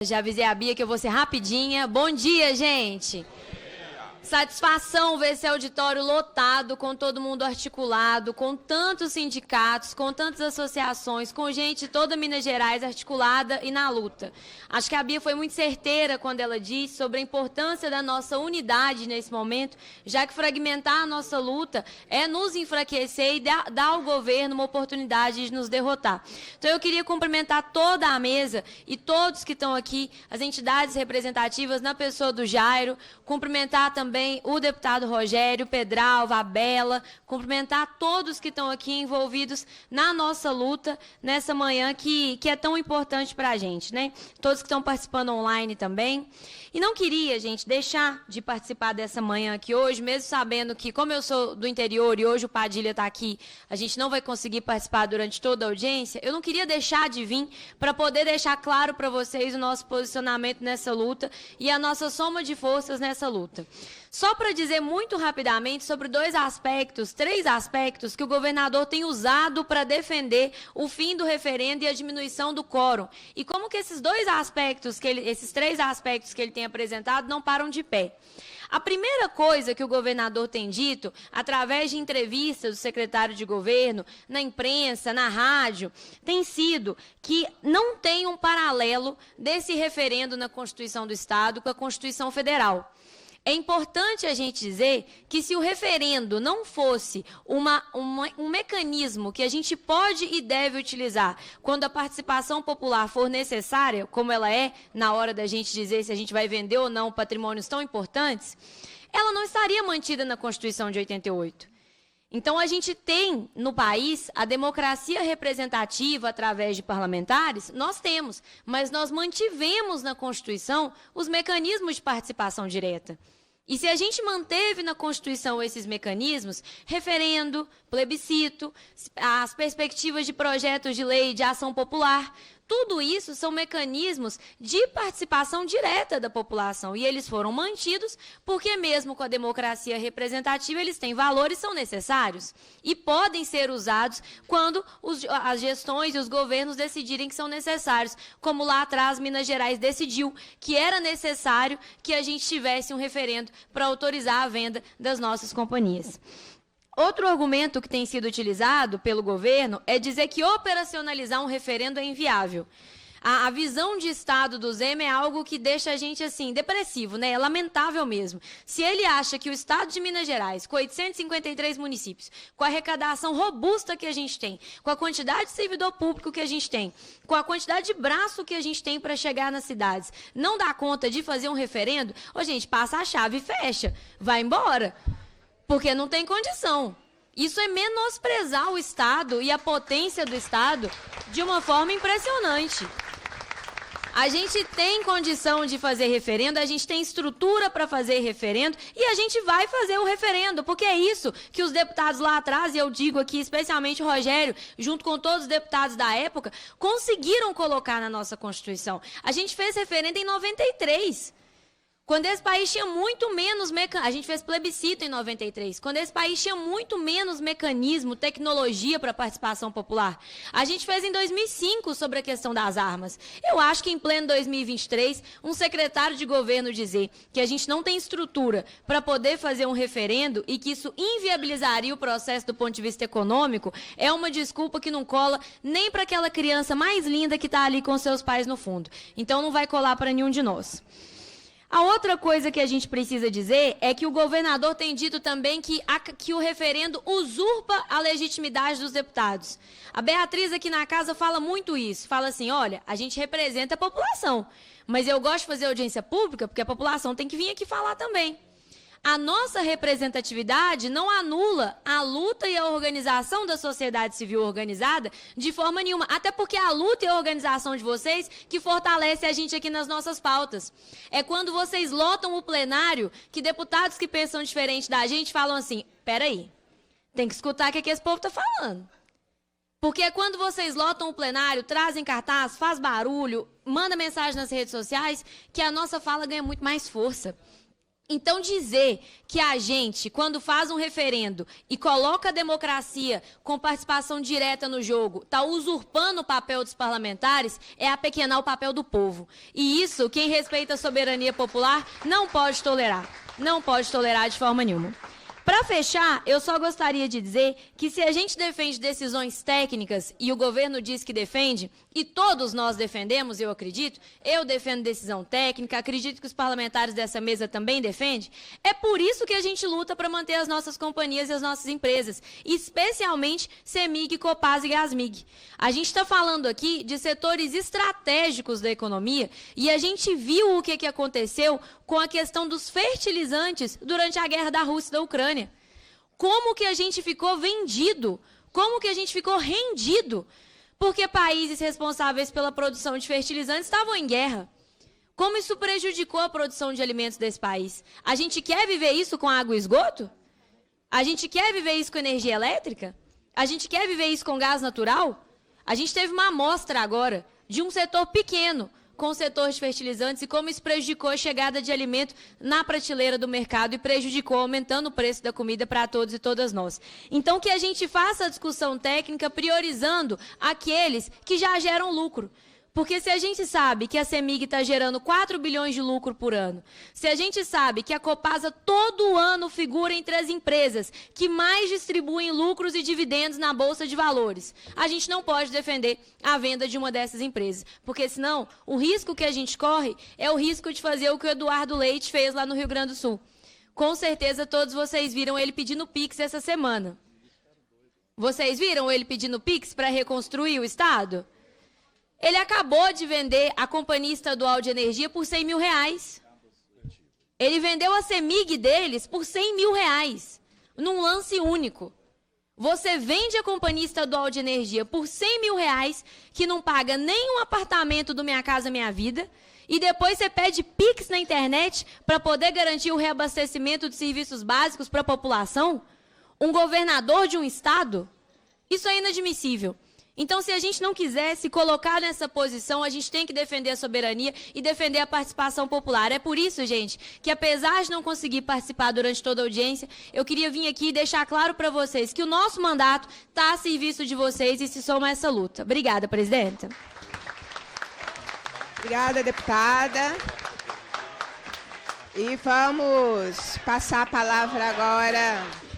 Já avisei a Bia que eu vou ser rapidinha. Bom dia, gente! Satisfação ver esse auditório lotado, com todo mundo articulado, com tantos sindicatos, com tantas associações, com gente de toda Minas Gerais articulada e na luta. Acho que a Bia foi muito certeira quando ela disse sobre a importância da nossa unidade nesse momento, já que fragmentar a nossa luta é nos enfraquecer e dar ao governo uma oportunidade de nos derrotar. Então eu queria cumprimentar toda a mesa e todos que estão aqui, as entidades representativas na pessoa do Jairo, cumprimentar também o deputado Rogério, Pedralva, a Bela, cumprimentar todos que estão aqui envolvidos na nossa luta nessa manhã que é tão importante para a gente, né? Todos que estão participando online também. E não queria, gente, deixar de participar dessa manhã aqui hoje, mesmo sabendo que, como eu sou do interior e hoje o Padilha está aqui, a gente não vai conseguir participar durante toda a audiência, eu não queria deixar de vir para poder deixar claro para vocês o nosso posicionamento nessa luta e a nossa soma de forças nessa luta. Só para dizer muito rapidamente sobre três aspectos que o governador tem usado para defender o fim do referendo e a diminuição do quórum. E como que esses três aspectos que ele tem apresentado não param de pé. A primeira coisa que o governador tem dito, através de entrevistas do secretário de governo, na imprensa, na rádio, tem sido que não tem um paralelo desse referendo na Constituição do Estado com a Constituição Federal. É importante a gente dizer que se o referendo não fosse um mecanismo que a gente pode e deve utilizar quando a participação popular for necessária, como ela é na hora da gente dizer se a gente vai vender ou não patrimônios tão importantes, ela não estaria mantida na Constituição de 88. Então, a gente tem no país a democracia representativa através de parlamentares, nós temos, mas nós mantivemos na Constituição os mecanismos de participação direta. E se a gente manteve na Constituição esses mecanismos, referendo, plebiscito, as perspectivas de projetos de lei de ação popular, tudo isso são mecanismos de participação direta da população e eles foram mantidos porque mesmo com a democracia representativa eles têm valor e são necessários e podem ser usados quando as gestões e os governos decidirem que são necessários, como lá atrás Minas Gerais decidiu que era necessário que a gente tivesse um referendo para autorizar a venda das nossas companhias. Outro argumento que tem sido utilizado pelo governo é dizer que operacionalizar um referendo é inviável. A visão de Estado do Zema é algo que deixa a gente assim, depressivo, né? É lamentável mesmo. Se ele acha que o Estado de Minas Gerais, com 853 municípios, com a arrecadação robusta que a gente tem, com a quantidade de servidor público que a gente tem, com a quantidade de braço que a gente tem para chegar nas cidades, não dá conta de fazer um referendo, gente, passa a chave e fecha, vai embora. Porque não tem condição. Isso é menosprezar o Estado e a potência do Estado de uma forma impressionante. A gente tem condição de fazer referendo, a gente tem estrutura para fazer referendo e a gente vai fazer o referendo, porque é isso que os deputados lá atrás, e eu digo aqui especialmente o Rogério, junto com todos os deputados da época, conseguiram colocar na nossa Constituição. A gente fez referendo em 93. Quando esse país tinha muito menos a gente fez plebiscito em 93, quando esse país tinha muito menos mecanismo, tecnologia para participação popular. A gente fez em 2005 sobre a questão das armas. Eu acho que em pleno 2023, um secretário de governo dizer que a gente não tem estrutura para poder fazer um referendo e que isso inviabilizaria o processo do ponto de vista econômico, é uma desculpa que não cola nem para aquela criança mais linda que está ali com seus pais no fundo. Então não vai colar para nenhum de nós. A outra coisa que a gente precisa dizer é que o governador tem dito também que o referendo usurpa a legitimidade dos deputados. A Beatriz aqui na casa fala muito isso, fala assim, olha, a gente representa a população, mas eu gosto de fazer audiência pública porque a população tem que vir aqui falar também. A nossa representatividade não anula a luta e a organização da sociedade civil organizada de forma nenhuma, até porque a luta e a organização de vocês que fortalece a gente aqui nas nossas pautas. É quando vocês lotam o plenário que deputados que pensam diferente da gente falam assim, peraí, tem que escutar o que esse povo está falando. Porque é quando vocês lotam o plenário, trazem cartaz, faz barulho, manda mensagem nas redes sociais, que a nossa fala ganha muito mais força. Então, dizer que a gente, quando faz um referendo e coloca a democracia com participação direta no jogo, está usurpando o papel dos parlamentares, é apequenar o papel do povo. E isso, quem respeita a soberania popular não pode tolerar. Não pode tolerar de forma nenhuma. Para fechar, eu só gostaria de dizer que se a gente defende decisões técnicas e o governo diz que defende, e todos nós defendemos, eu acredito, eu defendo decisão técnica, acredito que os parlamentares dessa mesa também defendem, é por isso que a gente luta para manter as nossas companhias e as nossas empresas, especialmente CEMIG, Copasa e Gasmig. A gente está falando aqui de setores estratégicos da economia e a gente viu o que aconteceu com a questão dos fertilizantes durante a guerra da Rússia e da Ucrânia. Como que a gente ficou vendido? Como que a gente ficou rendido? Porque países responsáveis pela produção de fertilizantes estavam em guerra. Como isso prejudicou a produção de alimentos desse país? A gente quer viver isso com água e esgoto? A gente quer viver isso com energia elétrica? A gente quer viver isso com gás natural? A gente teve uma amostra agora de um setor pequeno com o setor de fertilizantes e como isso prejudicou a chegada de alimento na prateleira do mercado e prejudicou, aumentando o preço da comida para todos e todas nós. Então, que a gente faça a discussão técnica priorizando aqueles que já geram lucro. Porque se a gente sabe que a CEMIG está gerando 4 bilhões de lucro por ano, se a gente sabe que a Copasa todo ano figura entre as empresas que mais distribuem lucros e dividendos na Bolsa de Valores, a gente não pode defender a venda de uma dessas empresas. Porque senão, o risco que a gente corre é o risco de fazer o que o Eduardo Leite fez lá no Rio Grande do Sul. Com certeza todos vocês viram ele pedindo Pix essa semana. Vocês viram ele pedindo Pix para reconstruir o Estado? Ele acabou de vender a Companhia Estadual de Energia por R$100 mil. Ele vendeu a CEMIG deles por R$100 mil, num lance único. Você vende a Companhia Estadual de Energia por R$100 mil, que não paga nem um apartamento do Minha Casa Minha Vida, e depois você pede Pix na internet para poder garantir o reabastecimento de serviços básicos para a população? Um governador de um estado? Isso é inadmissível. Então, se a gente não quiser se colocar nessa posição, a gente tem que defender a soberania e defender a participação popular. É por isso, gente, que apesar de não conseguir participar durante toda a audiência, eu queria vir aqui e deixar claro para vocês que o nosso mandato está a serviço de vocês e se soma a essa luta. Obrigada, presidenta. Obrigada, deputada. E vamos passar a palavra agora